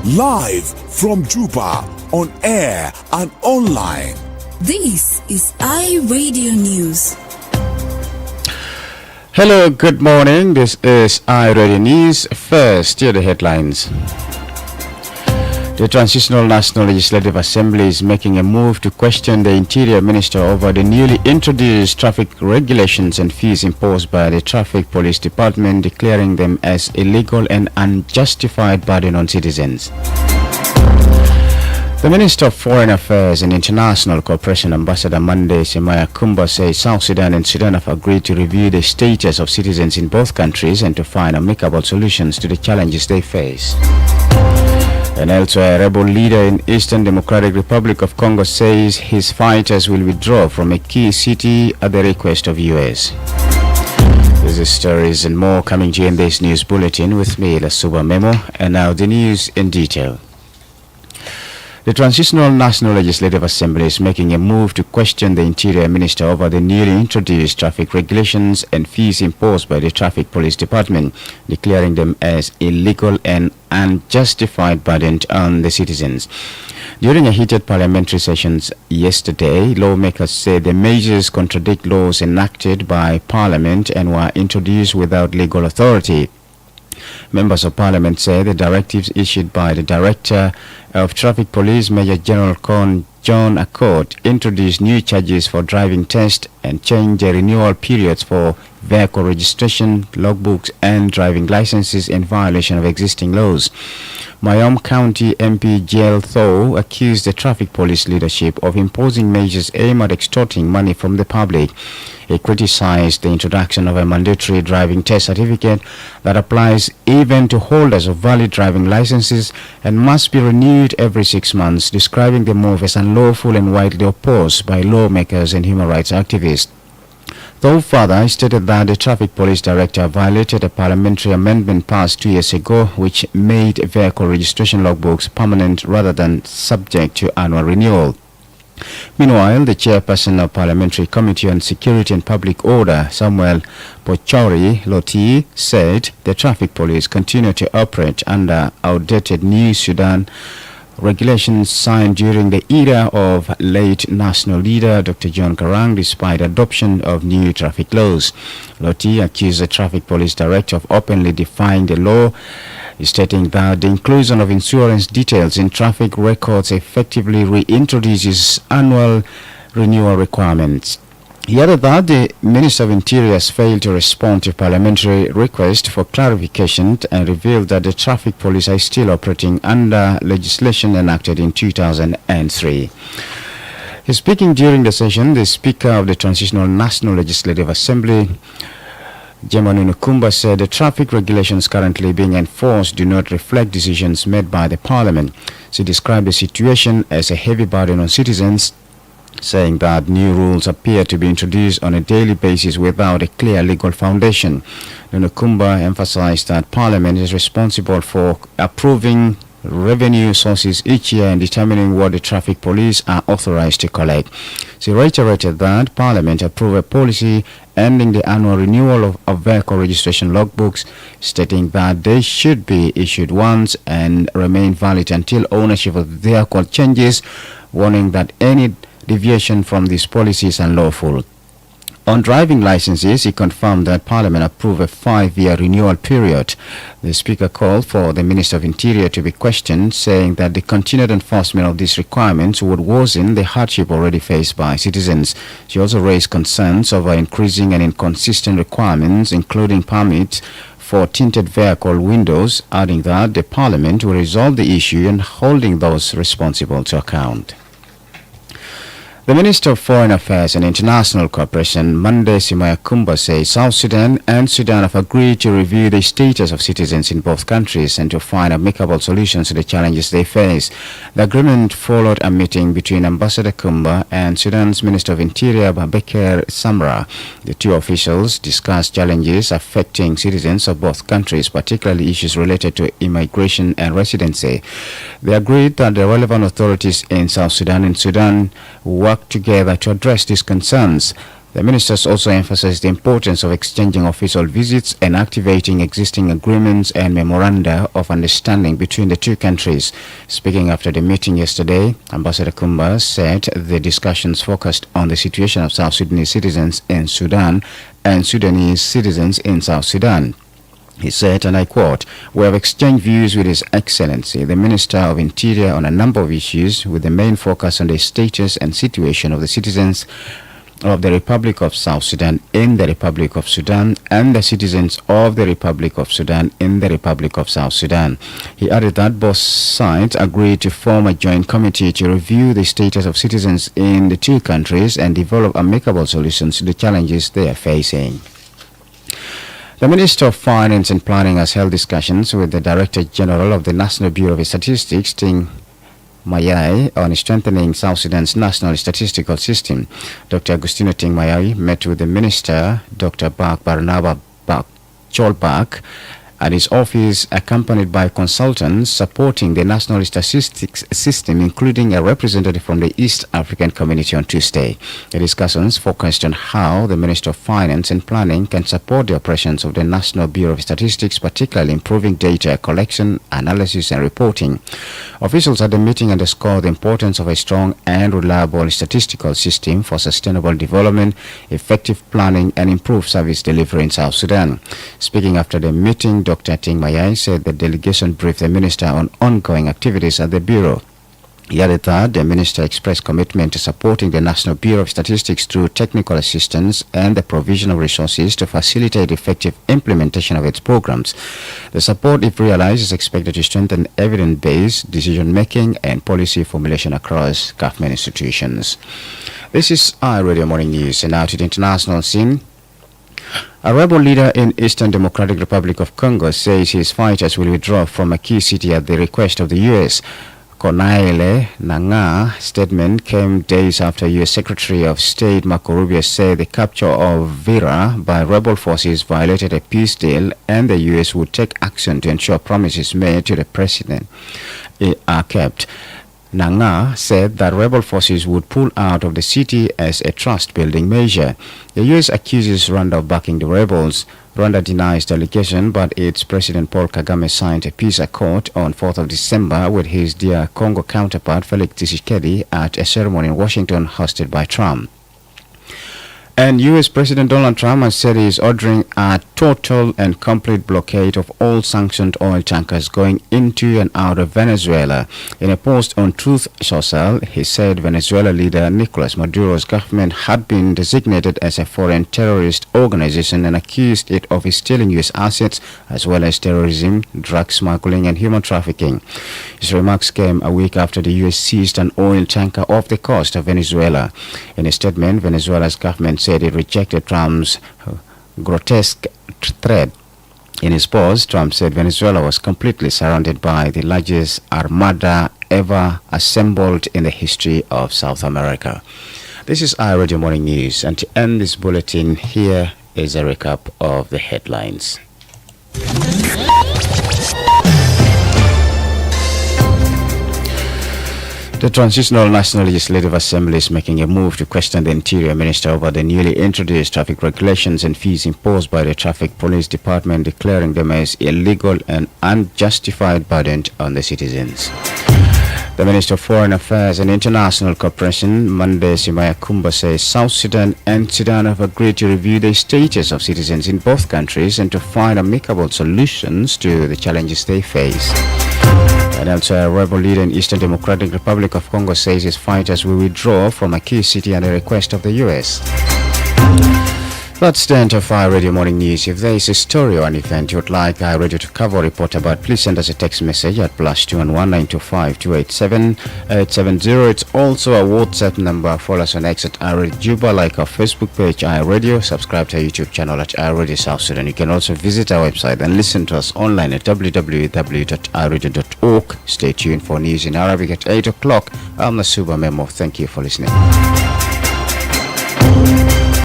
Live from Juba, on air and online. This is iRadio News. Hello, good morning. This is iRadio News. First, here are the headlines. The Transitional National Legislative Assembly is making a move to question the Interior Minister over the newly introduced traffic regulations and fees imposed by the Traffic Police Department, declaring them as illegal and unjustified burden on citizens. The Minister of Foreign Affairs and International Cooperation, Ambassador Monday Semaya Kumba, says South Sudan and Sudan have agreed to review the status of citizens in both countries and to find amicable solutions to the challenges they face. And elsewhere, a rebel leader in Eastern Democratic Republic of Congo says his fighters will withdraw from a key city at the request of US. These are stories and more coming to you in this news bulletin with me, Lasuba Memo, and now the news in detail. The Transitional National Legislative Assembly is making a move to question the Interior Minister over the newly introduced traffic regulations and fees imposed by the Traffic Police Department, declaring them as illegal and unjustified burden on the citizens. During a heated parliamentary sessions yesterday, lawmakers said the measures contradict laws enacted by Parliament and were introduced without legal authority. Members of Parliament say the directives issued by the Director of Traffic Police, Major General Con John Accord, introduced new charges for driving tests and changed the renewal periods for vehicle registration, logbooks and driving licenses in violation of existing laws. Mayom County MP Jael Tho accused the traffic police leadership of imposing measures aimed at extorting money from the public. He criticized the introduction of a mandatory driving test certificate that applies even to holders of valid driving licenses and must be renewed every 6 months, describing the move as unlawful and widely opposed by lawmakers and human rights activists. Though further stated that the Traffic Police Director violated a parliamentary amendment passed 2 years ago which made vehicle registration logbooks permanent rather than subject to annual renewal. Meanwhile, the chairperson of Parliamentary Committee on Security and Public Order, Samuel Pochauri Loti, said the traffic police continue to operate under outdated New Sudan regulations signed during the era of late national leader Dr. John Garang, despite adoption of new traffic laws. Loti accused the Traffic Police Director of openly defying the law, stating that the inclusion of insurance details in traffic records effectively reintroduces annual renewal requirements. He added that the Minister of Interior has failed to respond to parliamentary request for clarification and revealed that the traffic police are still operating under legislation enacted in 2003. Speaking during the session, the Speaker of the Transitional National Legislative Assembly, Jemanu Kumba, said the traffic regulations currently being enforced do not reflect decisions made by the Parliament. She described the situation as a heavy burden on citizens, saying that new rules appear to be introduced on a daily basis without a clear legal foundation. Nunukumba emphasized that Parliament is responsible for approving revenue sources each year and determining what the traffic police are authorized to collect. She reiterated that Parliament approved a policy ending the annual renewal of vehicle registration logbooks, stating that they should be issued once and remain valid until ownership of the vehicle changes, warning that any deviation from this policy is unlawful. On driving licenses, he confirmed that Parliament approved a 5-year renewal period. The Speaker called for the Minister of Interior to be questioned, saying that the continued enforcement of these requirements would worsen the hardship already faced by citizens. She also raised concerns over increasing and inconsistent requirements, including permits for tinted vehicle windows, adding that the Parliament will resolve the issue and holding those responsible to account. The Minister of Foreign Affairs and International Cooperation, Monday Semaya Kumba, says South Sudan and Sudan have agreed to review the status of citizens in both countries and to find amicable solutions to the challenges they face. The agreement followed a meeting between Ambassador Kumba and Sudan's Minister of Interior, Babekar Samra. The two officials discussed challenges affecting citizens of both countries, particularly issues related to immigration and residency. They agreed that the relevant authorities in South Sudan and Sudan work together to address these concerns. The ministers also emphasized the importance of exchanging official visits and activating existing agreements and memoranda of understanding between the two countries. Speaking after the meeting yesterday, Ambassador Kumba said the discussions focused on the situation of South Sudanese citizens in Sudan and Sudanese citizens in South Sudan. He said, and I quote, "We have exchanged views with His Excellency, the Minister of Interior, on a number of issues, with the main focus on the status and situation of the citizens of the Republic of South Sudan in the Republic of Sudan and the citizens of the Republic of Sudan in the Republic of South Sudan." He added that both sides agreed to form a joint committee to review the status of citizens in the two countries and develop amicable solutions to the challenges they are facing. The Minister of Finance and Planning has held discussions with the Director General of the National Bureau of Statistics, Ting Mayai, on strengthening South Sudan's national statistical system. Dr. Agustino Ting Mayai met with the Minister, Dr. Barnaba Cholbak, at his office, accompanied by consultants supporting the national statistics system, including a representative from the East African Community on Tuesday. The discussions focused on how the Minister of Finance and Planning can support the operations of the National Bureau of Statistics, particularly improving data collection, analysis, and reporting. Officials at the meeting underscored the importance of a strong and reliable statistical system for sustainable development, effective planning, and improved service delivery in South Sudan. Speaking after the meeting, Dr. Ting Mayai said the delegation briefed the minister on ongoing activities at the Bureau. He added that the minister expressed commitment to supporting the National Bureau of Statistics through technical assistance and the provision of resources to facilitate effective implementation of its programs. The support, if realized, is expected to strengthen evidence-based decision-making and policy formulation across government institutions. This is iRadio Morning News, and now to the international scene. A rebel leader in Eastern Democratic Republic of Congo says his fighters will withdraw from a key city at the request of the U.S. Corneille Nangaa statement came days after U.S. Secretary of State Marco Rubio said the capture of Vera by rebel forces violated a peace deal and the U.S. would take action to ensure promises made to the president are kept. Nangaa said that rebel forces would pull out of the city as a trust-building measure. The U.S. accuses Rwanda of backing the rebels. Rwanda denies the allegation, but its President Paul Kagame signed a peace accord on 4th of December with his dear Congo counterpart Felix Tshisekedi at a ceremony in Washington hosted by Trump. And U.S. President Donald Trump has said he is ordering a total and complete blockade of all sanctioned oil tankers going into and out of Venezuela. In a post on Truth Social, he said Venezuela leader Nicolas Maduro's government had been designated as a foreign terrorist organization and accused it of stealing U.S. assets as well as terrorism, drug smuggling, and human trafficking. His remarks came a week after the U.S. seized an oil tanker off the coast of Venezuela. In a statement, Venezuela's government said it rejected Trump's grotesque threat. In his post, Trump said Venezuela was completely surrounded by the largest armada ever assembled in the history of South America. This is iRadio Morning News, and to end this bulletin, here is a recap of the headlines. The Transitional National Legislative Assembly is making a move to question the Interior Minister over the newly introduced traffic regulations and fees imposed by the Traffic Police Department, declaring them as illegal and unjustified burden on the citizens. The Minister of Foreign Affairs and International Cooperation, Monday Simaya Kumba, says South Sudan and Sudan have agreed to review the status of citizens in both countries and to find amicable solutions to the challenges they face. And also, a rebel leader in Eastern Democratic Republic of Congo says his fighters will withdraw from a key city at the request of the U.S. That's the end of iRadio Morning News. If there is a story or an event you would like iRadio to cover or report about, please send us a text message at +2 925 287 870. It's also a WhatsApp number. Follow us on X at iRadio Juba, like our Facebook page iRadio, subscribe to our YouTube channel at iRadio South Sudan. You can also visit our website and listen to us online at www.iradio.org. Stay tuned for news in Arabic at 8 o'clock. I'm Lasuba Memo. Thank you for listening.